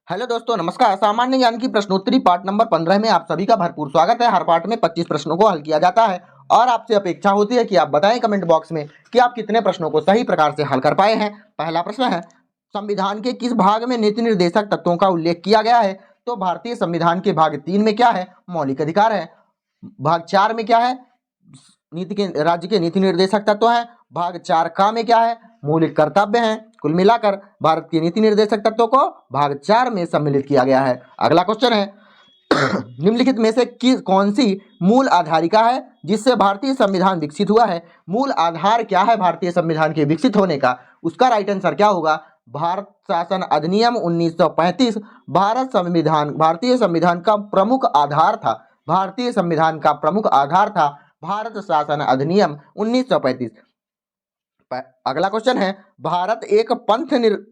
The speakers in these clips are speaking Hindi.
हेलो दोस्तों, नमस्कार। सामान्य ज्ञान की प्रश्नोत्तरी पार्ट नंबर 15 में आप सभी का भरपूर स्वागत है। हर पार्ट में 25 प्रश्नों को हल किया जाता है और आपसे अपेक्षा होती है कि आप बताएं कमेंट बॉक्स में कि आप कितने प्रश्नों को सही प्रकार से हल कर पाए हैं। पहला प्रश्न है, संविधान के किस भाग में नीति निर्देशक तत्वों का उल्लेख किया गया है? तो भारतीय संविधान के भाग 3 में क्या है? मौलिक अधिकार है। भाग 4 में क्या है? नीति के राज्य के नीति निर्देशक तत्व हैं। भाग 4 का में क्या है? मौलिक कर्तव्य हैं। कुल मिलाकर भारत के नीति निर्देशक तत्वों को भाग 4 में सम्मिलित किया गया है। अगला क्वेश्चन है, निम्नलिखित में से कौन सी मूल आधारिका है जिससे भारतीय संविधान विकसित हुआ है? मूल आधार क्या है भारतीय संविधान के विकसित होने का? उसका राइट आंसर क्या होगा? भारत शासन अधिनियम 1935 भारतीय संविधान का प्रमुख आधार था। भारतीय संविधान का प्रमुख आधार था भारत शासन अधिनियम 1935। अगला क्वेश्चन है, भारत एक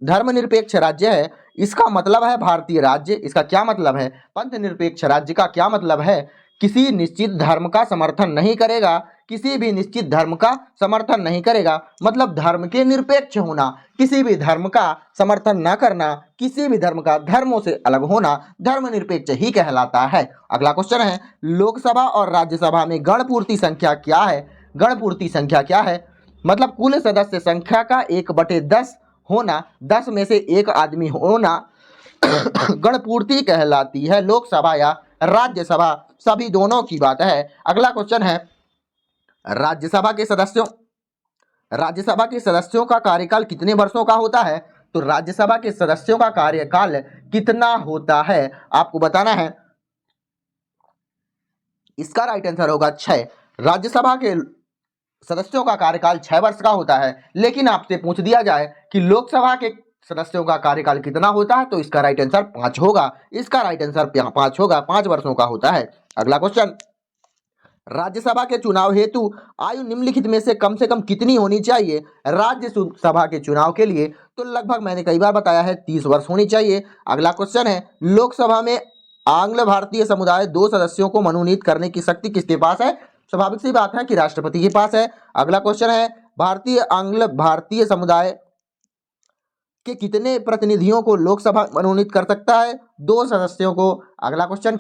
धर्मनिरपेक्ष राज्य है, इसका मतलब है भारतीय राज्य। इसका क्या मतलब है? पंथ निरपेक्ष राज्य का क्या मतलब है? किसी निश्चित धर्म का समर्थन नहीं करेगा, किसी भी निश्चित धर्म का समर्थन नहीं करेगा, मतलब धर्म के निरपेक्ष होना, किसी भी धर्म का समर्थन न करना, किसी भी धर्म का धर्मों से अलग होना धर्मनिरपेक्ष ही कहलाता है। अगला क्वेश्चन है, लोकसभा और राज्यसभा में गणपूर्ति संख्या क्या है? गणपूर्ति संख्या क्या है? मतलब कुल सदस्य संख्या का 1/10 होना, 10 में से एक आदमी होना गणपूर्ति कहलाती है। लोकसभा या राज्यसभा सभी दोनों की बात है। अगला क्वेश्चन है, राज्यसभा के सदस्यों का कार्यकाल कितने वर्षों का होता है? तो राज्यसभा के सदस्यों का कार्यकाल कितना होता है आपको बताना है। इसका राइट आंसर होगा 6। राज्यसभा के सदस्यों का कार्यकाल 6 वर्ष का होता है। लेकिन आपसे पूछ दिया जाए कि लोकसभा के सदस्यों का कार्यकाल कितना होता है, तो इसका राइट आंसर 5 होगा। इसका राइट आंसर 5 होगा, 5 वर्षों का होता है। अगला क्वेश्चन, राज्यसभा के चुनाव हेतु आयु निम्नलिखित में से कम कितनी होनी चाहिए? राज्यसभा के चुनाव के लिए तो लगभग मैंने कई बार बताया है 30 वर्ष होनी चाहिए। अगला क्वेश्चन है, लोकसभा में आंग्ल भारतीय समुदाय 2 सदस्यों को मनोनीत करने की शक्ति किसके पास है? स्वाभाविक सी बात है कि राष्ट्रपति के पास है। अगला क्वेश्चन है, आंग्ल भारतीय समुदाय के कितने प्रतिनिधियों को लोकसभा मनोनीत कर सकता है? 2 सदस्यों को। अगला क्वेश्चन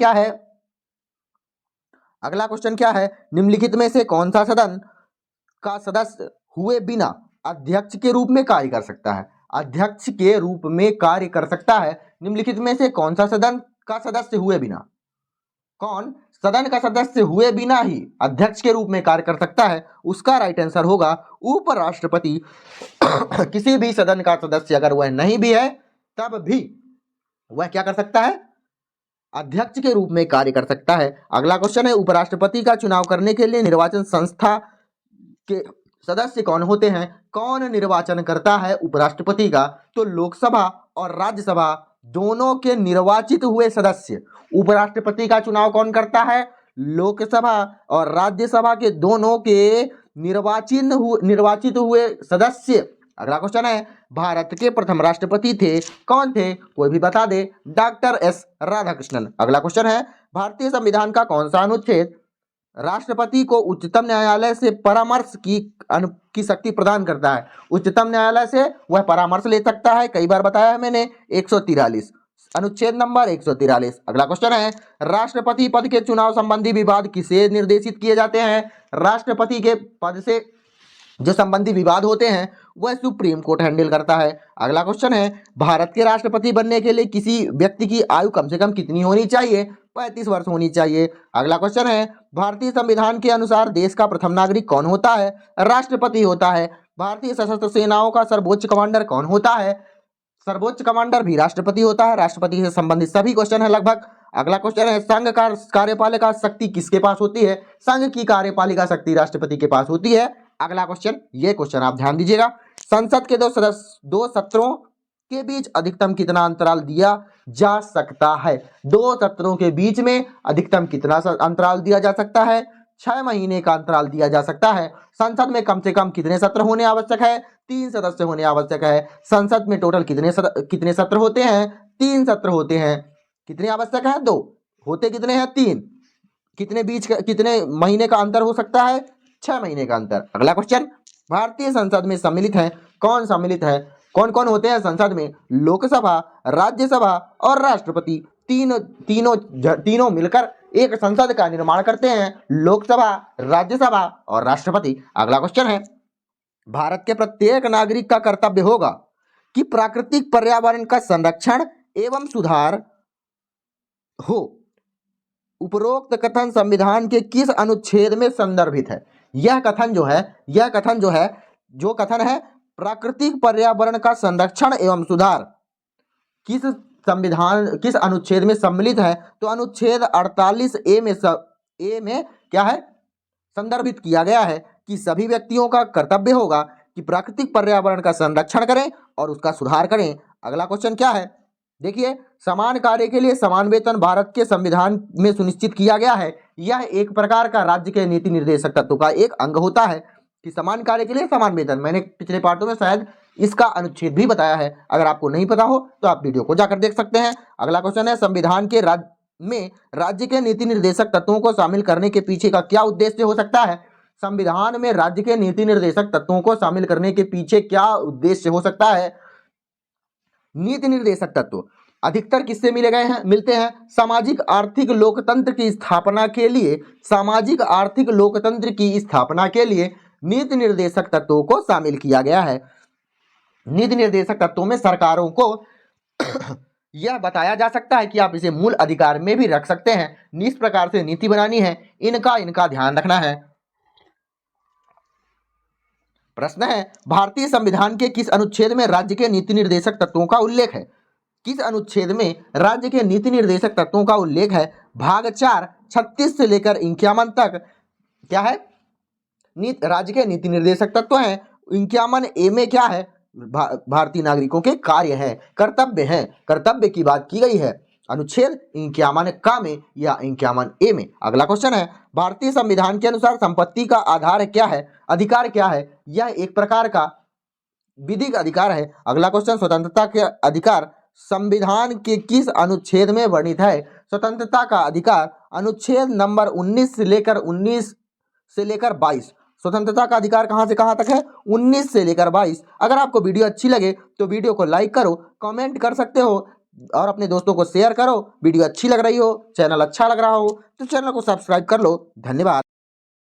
क्या है, निम्नलिखित में से कौन सा सदन का सदस्य हुए बिना अध्यक्ष के रूप में कार्य कर सकता है? अध्यक्ष के रूप में कार्य कर सकता है। निम्नलिखित में से कौन सा सदन का सदस्य हुए बिना, कौन सदन का सदस्य हुए बिना ही अध्यक्ष के रूप में कार्य कर सकता है? उसका राइट आंसर होगा उपराष्ट्रपति। किसी भी सदन का सदस्य अगर वह नहीं भी है तब भी वह क्या कर सकता है? अध्यक्ष के रूप में कार्य कर सकता है। अगला क्वेश्चन है, उपराष्ट्रपति का चुनाव करने के लिए निर्वाचन संस्था के सदस्य कौन होते हैं? कौन निर्वाचन करता है उपराष्ट्रपति का? तो लोकसभा और राज्यसभा दोनों के निर्वाचित हुए सदस्य। उपराष्ट्रपति का चुनाव कौन करता है? लोकसभा और राज्यसभा के दोनों के निर्वाचित हुए सदस्य। अगला क्वेश्चन है, भारत के प्रथम राष्ट्रपति थे, कौन थे? कोई भी बता दे, डॉक्टर एस राधाकृष्णन। अगला क्वेश्चन है, भारतीय संविधान का कौन सा अनुच्छेद राष्ट्रपति को उच्चतम न्यायालय से परामर्श की शक्ति प्रदान करता है? उच्चतम न्यायालय से वह परामर्श ले सकता है, कई बार बताया है मैंने, 143, अनुच्छेद नंबर 143। अगला क्वेश्चन है, राष्ट्रपति पद के चुनाव संबंधी विवाद किसे निर्देशित किए जाते हैं? राष्ट्रपति के पद से जो संबंधी विवाद होते हैं वह सुप्रीम कोर्ट हैंडल करता है। अगला क्वेश्चन है, भारत के राष्ट्रपति बनने के लिए किसी व्यक्ति की आयु कम से कम कितनी होनी चाहिए? 35 वर्ष होनी चाहिए। अगला क्वेश्चन है, भारतीय संविधान के अनुसार देश का प्रथम नागरिक कौन होता है? राष्ट्रपति होता है। भारतीय सशस्त्र सेनाओं का सर्वोच्च कमांडर कौन होता है? सर्वोच्च कमांडर भी राष्ट्रपति होता है। राष्ट्रपति से संबंधित सभी क्वेश्चन है लगभग। अगला क्वेश्चन है, संघ का कार्यपालिका शक्ति किसके पास होती है? संघ की कार्यपालिका शक्ति राष्ट्रपति के पास होती है। अगला क्वेश्चन, ये क्वेश्चन आप ध्यान दीजिएगा, संसद के दो सत्रों के बीच अधिकतम कितना अंतराल दिया जा सकता है? 2 सत्रों के बीच में अधिकतम कितना अंतराल दिया जा सकता है? 6 महीने का अंतराल दिया जा सकता है। संसद में कम से कम कितने सत्र होने आवश्यक है? 3 सदस्य होने आवश्यक है। संसद में टोटल कितने सत्र होते हैं? 3 सत्र होते हैं। कितने आवश्यक है? 2 होते कितने हैं? 3। कितने महीने का अंतर हो सकता है? 6 महीने का अंतर। अगला क्वेश्चन, भारतीय संसद में सम्मिलित है, कौन सम्मिलित है? कौन कौन होते हैं संसद में? लोकसभा, राज्यसभा और राष्ट्रपति। तीनों मिलकर एक संसद का निर्माण करते हैं, लोकसभा, राज्यसभा और राष्ट्रपति। अगला क्वेश्चन है, भारत के प्रत्येक नागरिक का कर्तव्य होगा कि प्राकृतिक पर्यावरण का संरक्षण एवं सुधार हो। उपरोक्त कथन संविधान के किस अनुच्छेद में संदर्भित है? यह कथन जो है प्राकृतिक पर्यावरण का संरक्षण एवं सुधार किस अनुच्छेद में सम्मिलित है? तो अनुच्छेद 48A में क्या है? संदर्भित किया गया है कि सभी व्यक्तियों का कर्तव्य होगा कि प्राकृतिक पर्यावरण का संरक्षण करें और उसका सुधार करें। अगला क्वेश्चन क्या है? देखिए, समान कार्य के लिए समान वेतन भारत के संविधान में सुनिश्चित किया गया है। यह एक प्रकार का राज्य के नीति निर्देशक तत्व का एक अंग होता है कि समान कार्य के लिए समान वेतन। मैंने पिछले पार्टों में शायद इसका अनुच्छेद भी बताया है, अगर आपको नहीं पता हो तो आप वीडियो को जाकर देख सकते हैं। अगला क्वेश्चन है, संविधान के राज्य के नीति निर्देशक तत्वों को शामिल करने के पीछे का क्या उद्देश्य हो सकता है? संविधान में राज्य के नीति निर्देशक तत्वों को शामिल करने के पीछे क्या उद्देश्य हो सकता है? नीति निर्देशक तत्व अधिकतर किससे मिलते हैं? सामाजिक आर्थिक लोकतंत्र की स्थापना के लिए नीति निर्देशक तत्वों को शामिल किया गया है। नीति निर्देशक तत्वों में सरकारों को यह बताया जा सकता है कि आप इसे मूल अधिकार में भी रख सकते हैं, इस प्रकार से नीति बनानी है, इनका ध्यान रखना है। प्रश्न है, भारतीय संविधान के किस अनुच्छेद में राज्य के नीति निर्देशक तत्वों का उल्लेख है? किस अनुच्छेद में राज्य के नीति निर्देशक तत्वों का उल्लेख है? भाग 4 36 से लेकर 51 तक क्या है? राज्य के नीति निर्देशक तत्व हैं। 51A में क्या है? भारतीय नागरिकों के कार्य है, कर्तव्य है, कर्तव्य की बात की गई है अनुच्छेद 51 में या 51A में। अगला क्वेश्चन है, भारतीय संविधान के अनुसार संपत्ति का आधार क्या है? अधिकार क्या है? यह एक प्रकार का विधिक अधिकार है। अगला क्वेश्चन, स्वतंत्रता के अधिकार संविधान के किस अनुच्छेद में वर्णित है? स्वतंत्रता का अधिकार अनुच्छेद नंबर 19 से लेकर 22। स्वतंत्रता का अधिकार कहां से कहां तक है? 19 से लेकर 22। अगर आपको वीडियो अच्छी लगे तो वीडियो को लाइक करो, कमेंट कर सकते हो और अपने दोस्तों को शेयर करो। वीडियो अच्छी लग रही हो, चैनल अच्छा लग रहा हो तो चैनल को सब्सक्राइब कर लो। धन्यवाद।